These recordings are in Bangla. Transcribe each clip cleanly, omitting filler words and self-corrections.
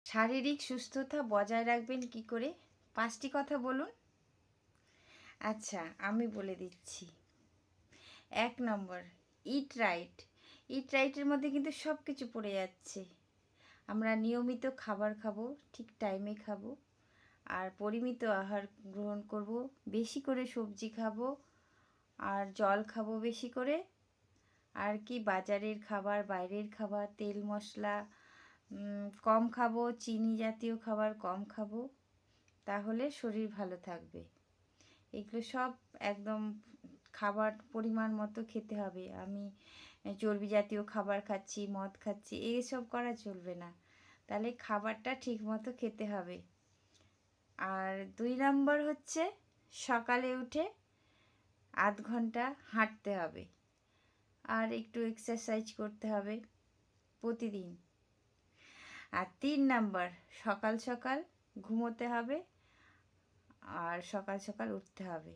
শারীরিক সুস্থতা বজায় রাখবেন কি করে? 5টি কথা বলুন। আচ্ছা, আমি বলে দিচ্ছি। 1 নম্বর, ইট রাইট। ইট রাইটের মধ্যে কিন্তু সব কিছু পড়ে যাচ্ছে। আমরা নিয়মিত খাবার খাবো, ঠিক টাইমে খাবো, আর পরিমিত আহার গ্রহণ করব, বেশি করে সবজি খাবো, আর জল খাবো বেশি করে। আর কি, বাজারের খাবার, বাইরের খাবার, তেল মশলা কম খাবো, চিনি জাতীয় খাবার কম খাবো, তাহলে শরীর ভালো থাকবে। এগুলো সব একদম খাবার পরিমাণ মতো খেতে হবে। আমি চর্বি জাতীয় খাবার খাচ্ছি, মদ খাচ্ছি, এইসব করা চলবে না। তাহলে খাবারটা ঠিক মতো খেতে হবে। আর 2 নম্বর হচ্ছে, সকালে উঠে আধ ঘন্টা হাঁটতে হবে, আর একটু এক্সারসাইজ করতে হবে প্রতিদিন। আর 3 নাম্বার, সকাল সকাল ঘুমোতে হবে, আর সকাল সকাল উঠতে হবে।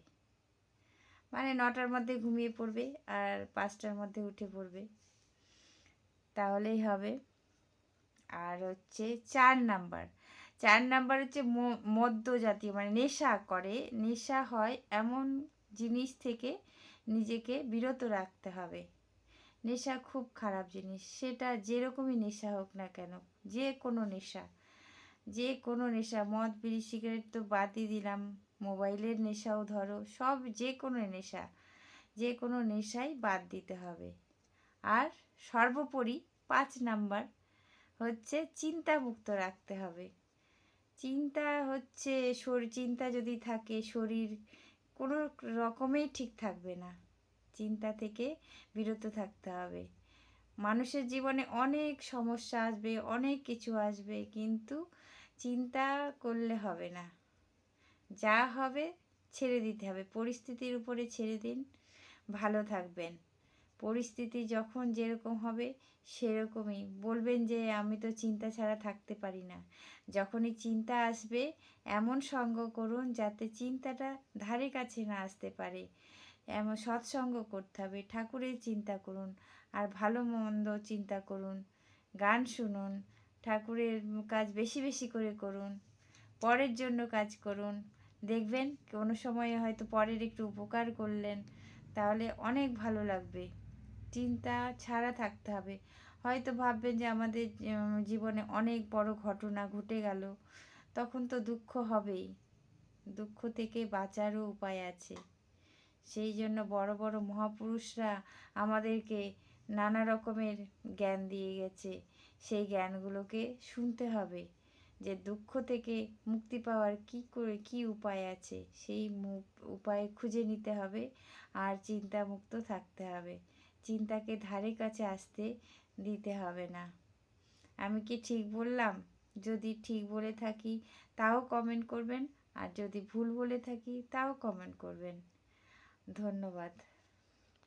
মানে 9টার মধ্যে ঘুমিয়ে পড়বে আর 5টার মধ্যে উঠে পড়বে, তাহলেই হবে। আর হচ্ছে 4 নাম্বার হচ্ছে মদ্য জাতীয়, মানে নেশা হয় এমন জিনিস থেকে নিজেকে বিরত রাখতে হবে। নেশা খুব খারাপ জিনিস, সেটা যেরকমই নেশা হোক না কেন, যে কোনো নেশা, মদ বিড়ি সিগারেট তো বাদই দিলাম, মোবাইলের নেশাও ধরো, সব যে কোনো নেশাই বাদ দিতে হবে। আর সর্বোপরি 5 নাম্বার হচ্ছে, চিন্তামুক্ত রাখতে হবে। চিন্তা যদি থাকে, শরীর কোনো রকমেই ঠিক থাকবে না। চিন্তা থেকে বিরত থাকতে হবে। মানুষের জীবনে অনেক সমস্যা আসবে, অনেক কিছু আসবে, কিন্তু চিন্তা করলে হবে না। যা হবে ছেড়ে দিতে হবে, পরিস্থিতির উপরে ছেড়ে দিন, ভালো থাকবেন। পরিস্থিতি যখন যেরকম হবে সেরকমই বলবেন যে আমি তো চিন্তা ছাড়া থাকতে পারি না। যখনই চিন্তা আসবে এমন সঙ্গ করুন যাতে চিন্তাটা ধারে কাছে না আসতে পারে। এমন সৎসঙ্গ করতে হবে, ঠাকুরের চিন্তা করুন, আর ভালো মন্দ চিন্তা করুন, গান শুনুন, ঠাকুরের কাজ বেশি বেশি করে করুন, পরের জন্য কাজ করুন। দেখবেন কোনো সময়ে হয়তো পরের একটু উপকার করলেন, তাহলে অনেক ভালো লাগবে। চিন্তা ছাড়া থাকতে হবে। হয়তো ভাববেন যে আমাদের জীবনে অনেক বড় ঘটনা ঘটে গেল, তখন তো দুঃখ হবেই। দুঃখ থেকে বাঁচারও উপায় আছে। সেই জন্য বড় বড় মহাপুরুষরা আমাদেরকে নানা রকমের জ্ঞান দিয়ে গেছে। সেই জ্ঞানগুলোকে শুনতে হবে, যে দুঃখ থেকে মুক্তি পাওয়ার কী উপায় আছে, সেই উপায় খুঁজে নিতে হবে। আর চিন্তামুক্ত থাকতে হবে, চিন্তাকে ধারে কাছে আসতে দিতে হবে না। আমি কি ঠিক বললাম? যদি ঠিক বলে থাকি তাও কমেন্ট করবেন, আর যদি ভুল বলে থাকি তাও কমেন্ট করবেন। ধন্যবাদ।